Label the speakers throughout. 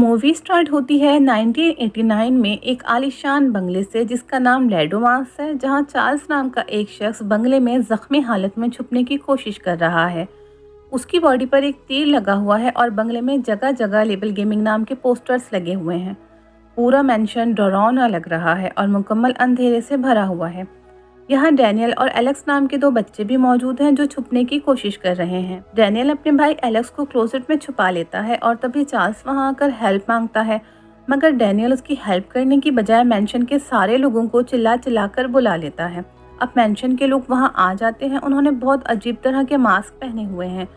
Speaker 1: Movie start होती है 1989 में एक आलीशान बंगले से जिसका नाम लेडोमास है, जहां चार्ल्स नाम का एक शख्स बंगले में जख्मी हालत में छुपने की कोशिश कर रहा है। उसकी बॉडी पर एक तीर लगा हुआ है और बंगले में जगह जगह लेबल गेमिंग नाम के पोस्टर्स लगे हुए हैं। पूरा मेंशन डरावना लग रहा है और मुकम्मल अंधेरे से भरा हुआ है। यहाँ डैनियल और एलेक्स नाम के दो बच्चे भी मौजूद हैं जो छुपने की कोशिश कर रहे हैं। डैनियल अपने भाई एलेक्स को क्लोसेट में छुपा लेता है और तभी चार्ल्स वहाँ आकर हेल्प मांगता है, मगर डैनियल उसकी हेल्प करने की बजाय मेंशन के सारे लोगों को चिल्ला चिल्ला कर बुला लेता है। अब मेंशन के लोग वहाँ आ जाते हैं। उन्होंने बहुत अजीब तरह के मास्क पहने हुए हैं।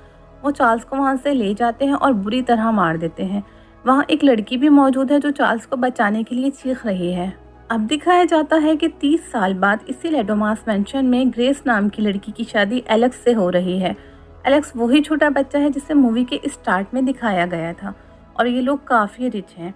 Speaker 1: वो चार्ल्स को वहाँ से ले जाते हैं और बुरी तरह मार देते हैं। वहाँ एक लड़की भी मौजूद है जो चार्ल्स को बचाने के लिए चीख रही है। अब दिखाया जाता है कि 30 साल बाद इसी लेडोमास मेंशन में ग्रेस नाम की लड़की की शादी एलेक्स से हो रही है। एलेक्स वही छोटा बच्चा है जिसे मूवी के स्टार्ट में दिखाया गया था और ये लोग काफ़ी रिच हैं।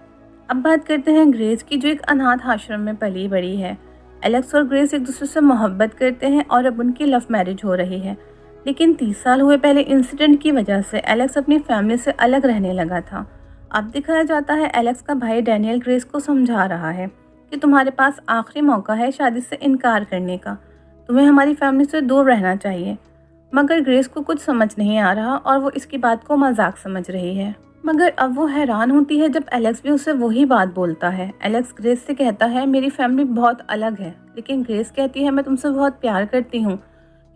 Speaker 1: अब बात करते हैं ग्रेस की, जो एक अनाथ आश्रम में पली बड़ी है। एलेक्स और ग्रेस एक दूसरे से मोहब्बत करते हैं और अब उनकी लव मैरिज हो रही है। लेकिन 30 साल हुए पहले इंसिडेंट की वजह से एलेक्स अपनी फैमिली से अलग रहने लगा था। अब दिखाया जाता है एलेक्स का भाई डैनियल ग्रेस को समझा रहा है कि तुम्हारे पास आखिरी मौका है शादी से इनकार करने का, तुम्हें हमारी फैमिली से दूर रहना चाहिए। मगर ग्रेस को कुछ समझ नहीं आ रहा और वो इसकी बात को मजाक समझ रही है। मगर अब वो हैरान होती है जब एलेक्स भी उससे वही बात बोलता है। एलेक्स ग्रेस से कहता है मेरी फैमिली बहुत अलग है, लेकिन ग्रेस कहती है मैं तुमसे बहुत प्यार करती हूँ।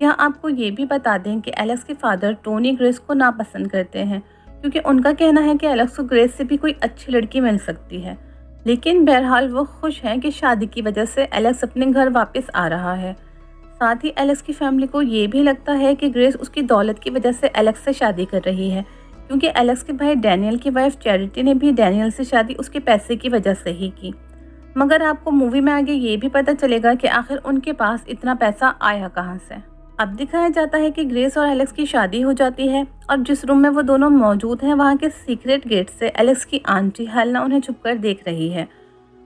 Speaker 1: यहाँ आपको ये भी बता दें कि एलेक्स के फादर टोनी ग्रेस को नापसंद करते हैं, क्योंकि उनका कहना है कि एलेक्स को ग्रेस से भी कोई अच्छी लड़की मिल सकती है। लेकिन बहरहाल वो खुश हैं कि शादी की वजह से एलेक्स अपने घर वापस आ रहा है। साथ ही एलेक्स की फैमिली को ये भी लगता है कि ग्रेस उसकी दौलत की वजह से एलेक्स से शादी कर रही है, क्योंकि एलेक्स के भाई डैनियल की वाइफ चैरिटी ने भी डैनियल से शादी उसके पैसे की वजह से ही की। मगर आपको मूवी में आगे ये भी पता चलेगा कि आखिर उनके पास इतना पैसा आया कहाँ से। अब दिखाया जाता है कि ग्रेस और एलेक्स की शादी हो जाती है और जिस रूम में वो दोनों मौजूद हैं वहाँ के सीक्रेट गेट से एलेक्स की आंटी हेलेना उन्हें छुपकर देख रही है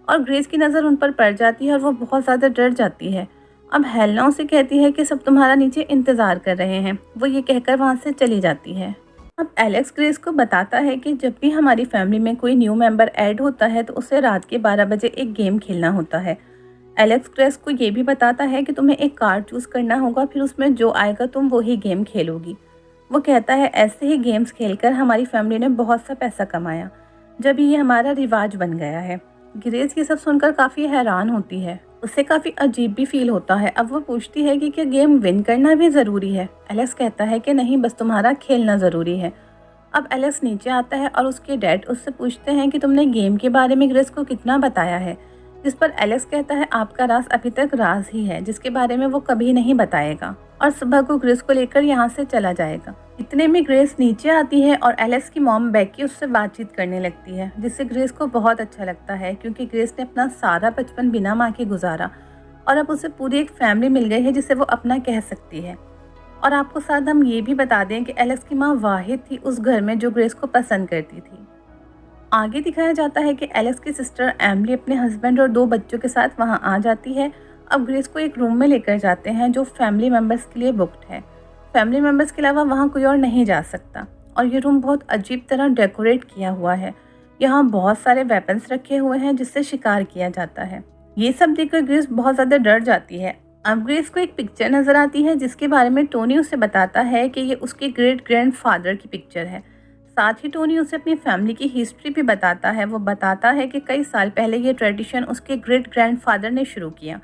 Speaker 1: और ग्रेस की नज़र उन पर पड़ जाती है और वो बहुत ज़्यादा डर जाती है। अब हेलेना उसे कहती है कि सब तुम्हारा नीचे इंतज़ार कर रहे हैं। वो ये कहकर वहाँ से चली जाती है। अब एलेक्स ग्रेस को बताता है कि जब भी हमारी फैमिली में कोई न्यू मेंबर ऐड होता है तो उसे रात के 12 बजे एक गेम खेलना होता है। एलेक्स ग्रेस को ये भी बताता है कि तुम्हें एक कार्ड चूज़ करना होगा, फिर उसमें जो आएगा तुम वही गेम खेलोगी। वो कहता है ऐसे ही गेम्स खेलकर हमारी फैमिली ने बहुत सा पैसा कमाया, जब ये हमारा रिवाज बन गया है। ग्रेस ये सब सुनकर काफ़ी हैरान होती है। उसे काफ़ी अजीब भी फील होता है। अब वो पूछती है कि क्या गेम विन करना भी ज़रूरी है। एलेक्स कहता है कि नहीं, बस तुम्हारा खेलना ज़रूरी है। अब एलेक्स नीचे आता है और उसके डैड उससे पूछते हैं कि तुमने गेम के बारे में ग्रेस को कितना बताया है, जिस पर एलेक्स कहता है आपका राज अभी तक राज ही है, जिसके बारे में वो कभी नहीं बताएगा, और सुबह को ग्रेस को लेकर यहाँ से चला जाएगा। इतने में ग्रेस नीचे आती है और एलेक्स की मॉम बेकी उससे बातचीत करने लगती है, जिससे ग्रेस को बहुत अच्छा लगता है, क्योंकि ग्रेस ने अपना सारा बचपन बिना माँ के गुजारा और अब उसे पूरी एक फैमिली मिल गई है जिसे वो अपना कह सकती है। और आपको साथ हम ये भी बता दें कि एलेक्स की माँ वाहिद थी उस घर में जो ग्रेस को पसंद करती थी। आगे दिखाया जाता है कि एलेक्स की सिस्टर एमिली अपने हस्बैंड और 2 बच्चों के साथ वहां आ जाती है। अब ग्रेस को एक रूम में लेकर जाते हैं जो फैमिली मेम्बर्स के लिए बुक्ड है। फैमिली मेम्बर्स के अलावा वहां कोई और नहीं जा सकता और ये रूम बहुत अजीब तरह डेकोरेट किया हुआ है। यहाँ बहुत सारे वेपन्स रखे हुए हैं जिससे शिकार किया जाता है। ये सब देखकर ग्रेस बहुत ज़्यादा डर जाती है। अब ग्रेस को एक पिक्चर नज़र आती है जिसके बारे में टोनी उसे बताता है कि ये उसके ग्रेट ग्रैंडफादर की पिक्चर है। साथ ही टोनी उसे अपनी फैमिली की हिस्ट्री भी बताता है। वो बताता है कि कई साल पहले ये ट्रेडिशन उसके ग्रेट ग्रैंडफादर ने शुरू किया,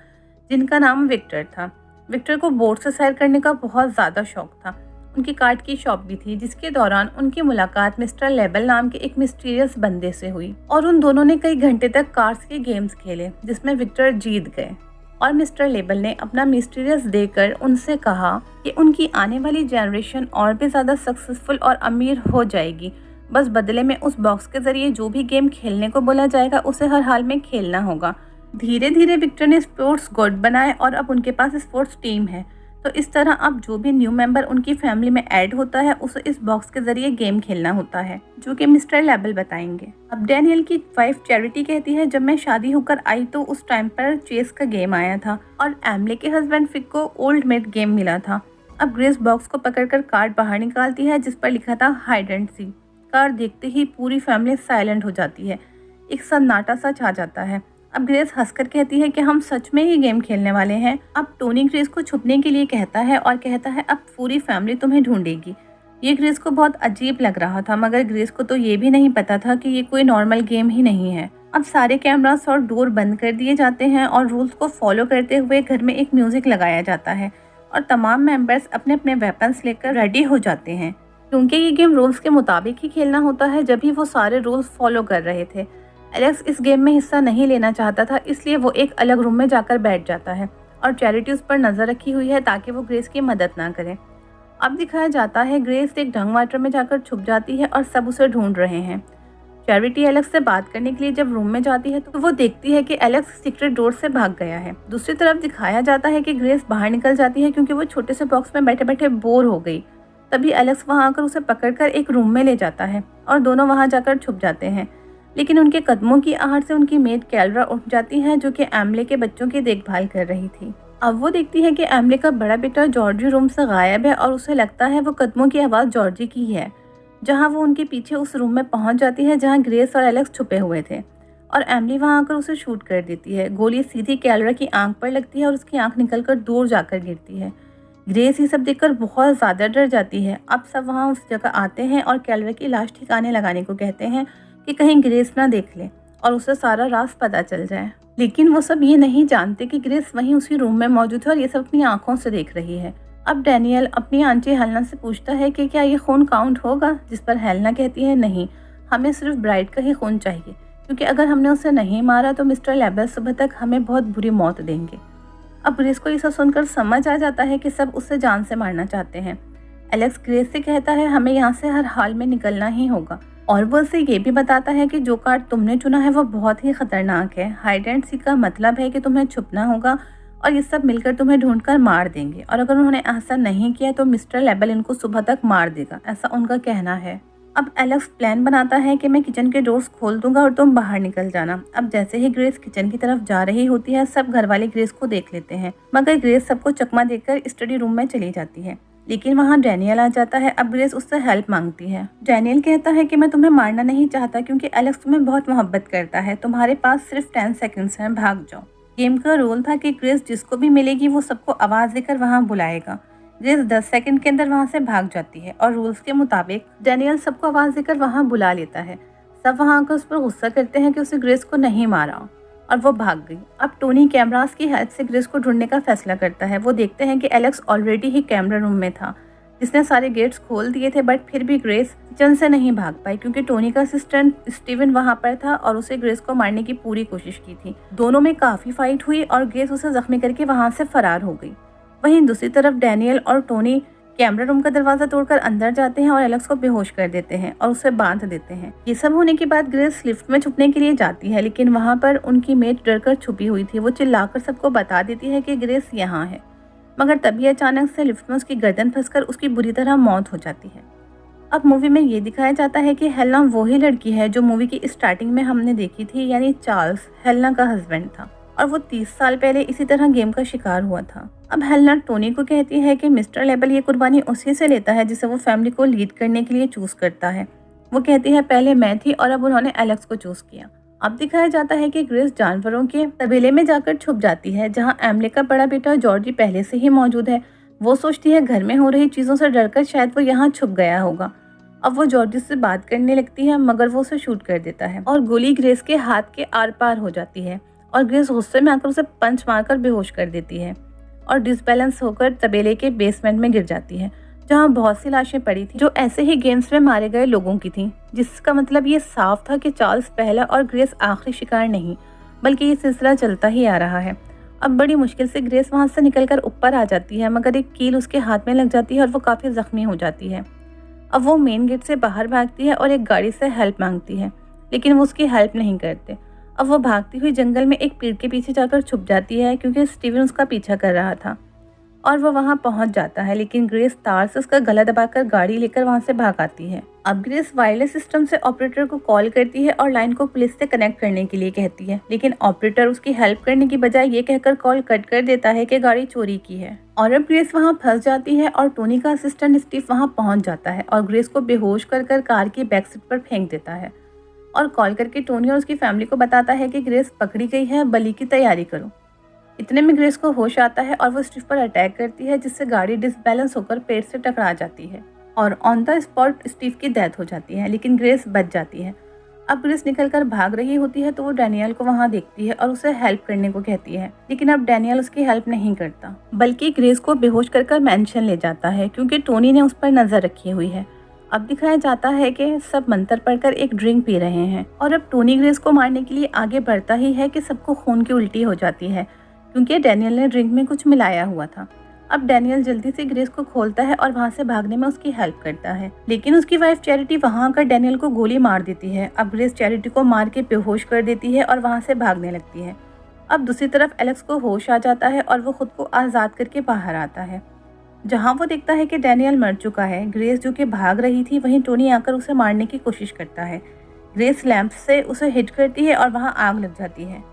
Speaker 1: जिनका नाम विक्टर था। विक्टर को बोट से सैर करने का बहुत ज़्यादा शौक था। उनकी कार्ड की शॉप भी थी, जिसके दौरान उनकी मुलाकात मिस्टर लेबल नाम के एक मिस्टीरियस बंदे से हुई और उन दोनों ने कई घंटे तक कार्ड्स के गेम्स खेले, जिसमें विक्टर जीत गए और मिस्टर लेबल ने अपना मिस्टीरियस देकर उनसे कहा कि उनकी आने वाली जनरेशन और भी ज़्यादा सक्सेसफुल और अमीर हो जाएगी, बस बदले में उस बॉक्स के ज़रिए जो भी गेम खेलने को बोला जाएगा उसे हर हाल में खेलना होगा। धीरे धीरे विक्टर ने स्पोर्ट्स गॉड बनाए और अब उनके पास स्पोर्ट्स टीम है। तो इस तरह अब जो भी न्यू मेंबर उनकी फैमिली में ऐड होता है उसे इस बॉक्स के जरिए गेम खेलना होता है, जो कि मिस्टर लेबल बताएंगे। अब डैनियल की वाइफ चैरिटी कहती है जब मैं शादी होकर आई तो उस टाइम पर चेस का गेम आया था और एमिली के हस्बैंड फिक को ओल्ड मेड गेम मिला था। अब ग्रेस बॉक्स को पकड़कर कार्ड बाहर निकालती है जिस पर लिखा था हाइड एंड सीक। कार देखते ही पूरी फैमिली साइलेंट हो जाती है। एक सन्नाटा सा छा जाता है। अब ग्रेस हंसकर कहती है कि हम सच में ही गेम खेलने वाले हैं। अब टोनी ग्रेस को छुपने के लिए कहता है और कहता है अब पूरी फैमिली तुम्हें ढूंढेगी। ये ग्रेस को बहुत अजीब लग रहा था, मगर ग्रेस को तो ये भी नहीं पता था कि ये कोई नॉर्मल गेम ही नहीं है। अब सारे कैमरास और डोर बंद कर दिए जाते हैं और रूल्स को फॉलो करते हुए घर में एक म्यूजिक लगाया जाता है और तमाम मेंबर्स अपने अपने वेपन्स लेकर रेडी हो जाते हैं। क्योंकि ये गेम रूल्स के मुताबिक ही खेलना होता है, जब भी वो सारे रूल्स फॉलो कर रहे थे। एलेक्स इस गेम में हिस्सा नहीं लेना चाहता था, इसलिए वो एक अलग रूम में जाकर बैठ जाता है और चैरिटी उस पर नजर रखी हुई है ताकि वो ग्रेस की मदद ना करे। अब दिखाया जाता है ग्रेस एक ढंग वाटर में जाकर छुप जाती है और सब उसे ढूंढ रहे हैं। चैरिटी एलेक्स से बात करने के लिए जब रूम में जाती है तो वो देखती है कि एलेक्स सीक्रेट डोर से भाग गया है। दूसरी तरफ दिखाया जाता है कि ग्रेस बाहर निकल जाती है क्योंकि वो छोटे से बॉक्स में बैठे बैठे बोर हो गई। तभी एलेक्स वहां आकर उसे पकड़कर एक रूम में ले जाता है और दोनों वहां जाकर छुप जाते हैं। लेकिन उनके कदमों की आहट से उनकी मेड कैलरा उठ जाती है, जो कि एमले के बच्चों की देखभाल कर रही थी। अब वो देखती है कि एमले का बड़ा बेटा जॉर्जी रूम से गायब है और उसे लगता है वो कदमों की आवाज़ जॉर्जी की है। जहां वो उनके पीछे उस रूम में पहुंच जाती है जहां ग्रेस और एलेक्स छुपे हुए थे और एमली वहां आकर उसे शूट कर देती है। गोली सीधी कैलरा की आंख पर लगती है और उसकी आंख निकलकर दूर जाकर गिरती है। ग्रेस ये सब देखकर बहुत ज़्यादा डर जाती है। अब सब वहाँ उस जगह आते हैं और कैलरा की लाश ठिकाने लगाने को कहते हैं कि कहीं ग्रेस ना देख ले और उसे सारा राज पता चल जाए। लेकिन वो सब ये नहीं जानते कि ग्रेस वहीं उसी रूम में मौजूद है और ये सब अपनी आंखों से देख रही है। अब डैनियल अपनी आंटी हेलेना से पूछता है कि क्या ये खून काउंट होगा, जिस पर हेलेना कहती है नहीं, हमें सिर्फ ब्राइड का ही खून चाहिए, क्योंकि अगर हमने उसे नहीं मारा तो मिस्टर लेबल सुबह तक हमें बहुत बुरी मौत देंगे। अब ग्रेस को ये सब सुनकर समझ आ जाता है कि सब उससे जान से मारना चाहते हैं। एलेक्स ग्रेस से कहता है हमें यहाँ से हर हाल में निकलना ही होगा और वो उसे ये भी बताता है कि जो कार्ड तुमने चुना है वो बहुत ही खतरनाक है। हाइड एंड सीक का मतलब है कि तुम्हें छुपना होगा और ये सब मिलकर तुम्हें ढूंढकर मार देंगे और अगर उन्होंने ऐसा नहीं किया तो मिस्टर लेबल इनको सुबह तक मार देगा, ऐसा उनका कहना है। अब एलेक्स प्लान बनाता है कि मैं किचन के डोर्स खोल दूंगा और तुम बाहर निकल जाना। अब जैसे ही ग्रेस किचन की तरफ जा रही होती है सब घर वाले ग्रेस को देख लेते हैं, मगर ग्रेस सबको चकमा देकर स्टडी रूम में चली जाती है। लेकिन वहाँ डैनियल आ जाता है। अब ग्रेस उससे हेल्प मांगती है। डैनियल कहता है कि मैं तुम्हें मारना नहीं चाहता क्योंकि एलेक्स तुम्हें बहुत मोहब्बत करता है, तुम्हारे पास सिर्फ 10 सेकंड्स हैं, भाग जाओ। गेम का रूल था कि ग्रेस जिसको भी मिलेगी वो सबको आवाज़ देकर वहाँ बुलाएगा। ग्रेस 10 सेकंड के अंदर वहाँ से भाग जाती है और रूल्स के मुताबिक डैनियल सबको आवाज़ देकर वहाँ बुला लेता है। सब वहाँ आकर उस पर गुस्सा करते हैं कि उसे ग्रेस को नहीं मारा और वो भाग गई। अब टोनी कैमरास की हेल्प से ग्रेस को ढूंढने का फैसला करता है। वो देखते हैं कि एलेक्स ऑलरेडी ही कैमरा रूम में था, जिसने सारे गेट्स खोल दिए थे, बट फिर भी ग्रेस किचन से नहीं भाग पाई क्योंकि टोनी का असिस्टेंट स्टीवन वहां पर था और उसे ग्रेस को मारने की पूरी कोशिश की थी। दोनों में काफी फाइट हुई और ग्रेस उसे जख्मी करके वहां से फरार हो गई। वहीं दूसरी तरफ डैनियल और टोनी कैमरा रूम का दरवाजा तोड़कर अंदर जाते हैं और एलेक्स को बेहोश कर देते हैं और उसे बांध देते हैं। ये सब होने के बाद ग्रेस लिफ्ट में छुपने के लिए जाती है, लेकिन वहां पर उनकी मेट डरकर छुपी हुई थी। वो चिल्लाकर सबको बता देती है कि ग्रेस यहाँ है, मगर तभी अचानक से लिफ्ट में उसकी गर्दन फंसकर उसकी बुरी तरह मौत हो जाती है। अब मूवी में ये दिखाया जाता है कि हेलेना वही लड़की है जो मूवी की स्टार्टिंग में हमने देखी थी, यानी चार्ल्स हेलेना का हस्बैंड था और वो 30 साल पहले इसी तरह गेम का शिकार हुआ था। अब हेलेना टोनी को कहती है कि मिस्टर लेबल ये कुर्बानी उसी से लेता है जिसे वो फैमिली को लीड करने के लिए चूज करता है। वो कहती है पहले मैं थी और अब उन्होंने एलेक्स को चूज किया। अब दिखाया जाता है कि ग्रेस जानवरों के तबेले में जाकर छुप जाती है जहां एमले का बड़ा बेटा जॉर्जी पहले से ही मौजूद है। वो सोचती है घर में हो रही चीज़ों से डरकर शायद वो यहाँ छुप गया होगा। अब वो जॉर्जी से बात करने लगती है, मगर वो उसे शूट कर देता है और गोली ग्रेस के हाथ के आर पार हो जाती है और ग्रेस गुस्से में आकर उसे पंच मारकर बेहोश कर देती है और डिसबैलेंस होकर तबेले के बेसमेंट में गिर जाती है, जहाँ बहुत सी लाशें पड़ी थी जो ऐसे ही गेम्स में मारे गए लोगों की थी। जिसका मतलब ये साफ था कि चार्ल्स पहला और ग्रेस आखिरी शिकार नहीं, बल्कि ये सिलसिला चलता ही आ रहा है। अब बड़ी मुश्किल से ग्रेस वहाँ से निकलकर ऊपर आ जाती है, मगर एक कील उसके हाथ में लग जाती है और वो काफ़ी जख्मी हो जाती है। अब वो मेन गेट से बाहर भागती है और एक गाड़ी से हेल्प मांगती है, लेकिन वो उसकी हेल्प नहीं करते। अब वो भागती हुई जंगल में एक पेड़ के पीछे जाकर छुप जाती है क्योंकि स्टीवन उसका पीछा कर रहा था और वो वहाँ पहुँच जाता है, लेकिन ग्रेस तार से उसका गला दबाकर गाड़ी लेकर वहाँ से भाग आती है। अब ग्रेस वायरलेस सिस्टम से ऑपरेटर को कॉल करती है और लाइन को पुलिस से कनेक्ट करने के लिए कहती है, लेकिन ऑपरेटर उसकी हेल्प करने की बजाय ये कहकर कॉल कट कर देता है कि गाड़ी चोरी की है। और अब ग्रेस वहाँ फंस जाती है और टोनी का असिस्टेंट स्टीव वहाँ पहुँच जाता है और ग्रेस को बेहोश कर कार की बैक सीट पर फेंक देता है और कॉल करके टोनी और उसकी फैमिली को बताता है कि ग्रेस पकड़ी गई है, बलि की तैयारी करो। इतने में ग्रेस को होश आता है और वो स्टीव पर अटैक करती है, जिससे गाड़ी डिसबैलेंस होकर पेड़ से टकरा जाती है और ऑन द स्पॉट स्टीव की डेथ हो जाती है, लेकिन ग्रेस बच जाती है। अब ग्रेस निकलकर भाग रही होती है तो वो डैनियल को वहाँ देखती है और उसे हेल्प करने को कहती है, लेकिन अब डैनियल उसकी हेल्प नहीं करता, बल्कि ग्रेस को बेहोश कर मैंशन ले जाता है क्योंकि टोनी ने उस पर नजर रखी हुई है। अब दिखाया जाता है कि सब मंत्र पढ़कर एक ड्रिंक पी रहे हैं और अब टोनी ग्रेस को मारने के लिए आगे बढ़ता ही है कि सबको खून की उल्टी हो जाती है क्योंकि डैनियल ने ड्रिंक में कुछ मिलाया हुआ था। अब डैनियल जल्दी से ग्रेस को खोलता है और वहाँ से भागने में उसकी हेल्प करता है, लेकिन उसकी वाइफ चैरिटी वहाँ आकर डैनियल को गोली मार देती है। अब ग्रेस चैरिटी को मार के बेहोश कर देती है और वहाँ से भागने लगती है। अब दूसरी तरफ एलेक्स को होश आ जाता है और वो खुद को आज़ाद करके बाहर आता है, जहाँ वो देखता है कि डैनियल मर चुका है। ग्रेस जो कि भाग रही थी, वहीं टोनी आकर उसे मारने की कोशिश करता है। ग्रेस लैंप से उसे हिट करती है और वहाँ आग लग जाती है।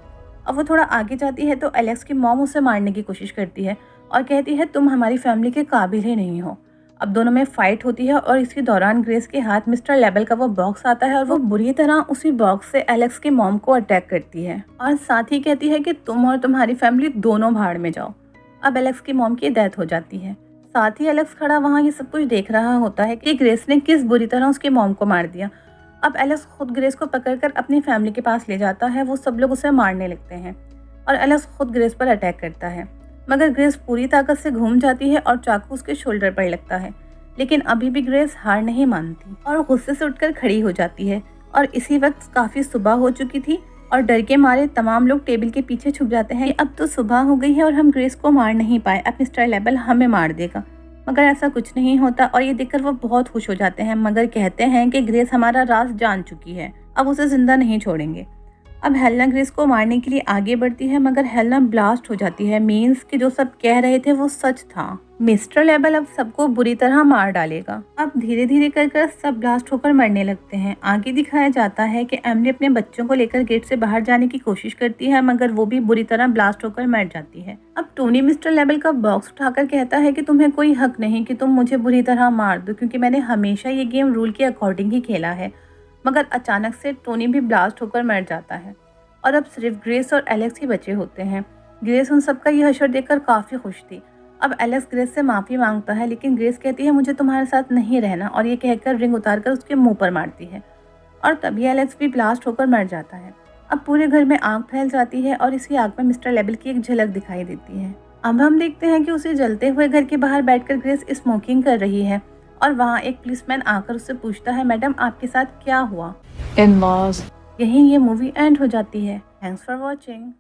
Speaker 1: अब वो थोड़ा आगे जाती है तो एलेक्स की मॉम उसे मारने की कोशिश करती है और कहती है तुम हमारी फैमिली के काबिल ही नहीं हो। अब दोनों में फाइट होती है और इसी दौरान ग्रेस के हाथ मिस्टर लेबल का वो बॉक्स आता है और वो बुरी तरह उसी बॉक्स से एलेक्स की मॉम को अटैक करती है और साथ ही कहती है कि तुम और तुम्हारी फैमिली दोनों भाड़ में जाओ। अब एलेक्स की मॉम की डेथ हो जाती है। साथ ही एलेक्स खड़ा वहाँ ये सब कुछ देख रहा होता है कि ग्रेस ने किस बुरी तरह उसकी मॉम को मार दिया। अब एलेक्स खुद ग्रेस को पकड़कर अपनी फैमिली के पास ले जाता है। वो सब लोग उसे मारने लगते हैं और एलेक्स खुद ग्रेस पर अटैक करता है, मगर ग्रेस पूरी ताकत से घूम जाती है और चाकू उसके शोल्डर पर लगता है, लेकिन अभी भी ग्रेस हार नहीं मानती और गुस्से से उठकर खड़ी हो जाती है। और इसी वक्त काफ़ी सुबह हो चुकी थी और डर के मारे तमाम लोग टेबल के पीछे छुप जाते हैं। अब तो सुबह हो गई है और हम ग्रेस को मार नहीं पाए, अब मिस्टर लेबल हमें मार देगा। मगर ऐसा कुछ नहीं होता और ये देखकर वो बहुत खुश हो जाते हैं, मगर कहते हैं कि ग्रेस हमारा राज जान चुकी है, अब उसे जिंदा नहीं छोड़ेंगे। अब हेलेना ग्रेस को मारने के लिए आगे बढ़ती है, मगर हेलेना ब्लास्ट हो जाती है। मीन्स कि जो सब कह रहे थे वो सच था। मिस्टर लेबल अब सबको बुरी तरह मार डालेगा। अब धीरे धीरे कर सब ब्लास्ट होकर मरने लगते हैं। आगे दिखाया जाता है कि एमिली अपने बच्चों को लेकर गेट से बाहर जाने की कोशिश करती है, मगर वो भी बुरी तरह ब्लास्ट होकर मर जाती है। अब टोनी मिस्टर लेबल का बॉक्स उठाकर कहता है कि तुम्हें कोई हक नहीं कि तुम मुझे बुरी तरह मार दो, क्योंकि मैंने हमेशा ये गेम रूल के अकॉर्डिंग ही खेला है। मगर अचानक से टोनी भी ब्लास्ट होकर मर जाता है और अब सिर्फ ग्रेस और एलेक्स ही बचे होते हैं। ग्रेस उन सबका ये हशर देखकर काफ़ी खुश थी। अब एलेक्स ग्रेस से माफ़ी मांगता है, लेकिन ग्रेस कहती है मुझे तुम्हारे साथ नहीं रहना, और ये कहकर रिंग उतारकर उसके मुंह पर मारती है और तभी एलेक्स भी ब्लास्ट होकर मर जाता है। अब पूरे घर में आग फैल जाती है और इसी आग में मिस्टर लेबल की एक झलक दिखाई देती है। अब हम देखते हैं कि उसे जलते हुए घर के बाहर बैठकर ग्रेस स्मोकिंग कर रही है और वहाँ एक पुलिसमैन आकर उससे पूछता है, मैडम आपके साथ क्या हुआ?
Speaker 2: In-laws.
Speaker 1: यहीं ये मूवी एंड हो जाती है। Thanks for watching.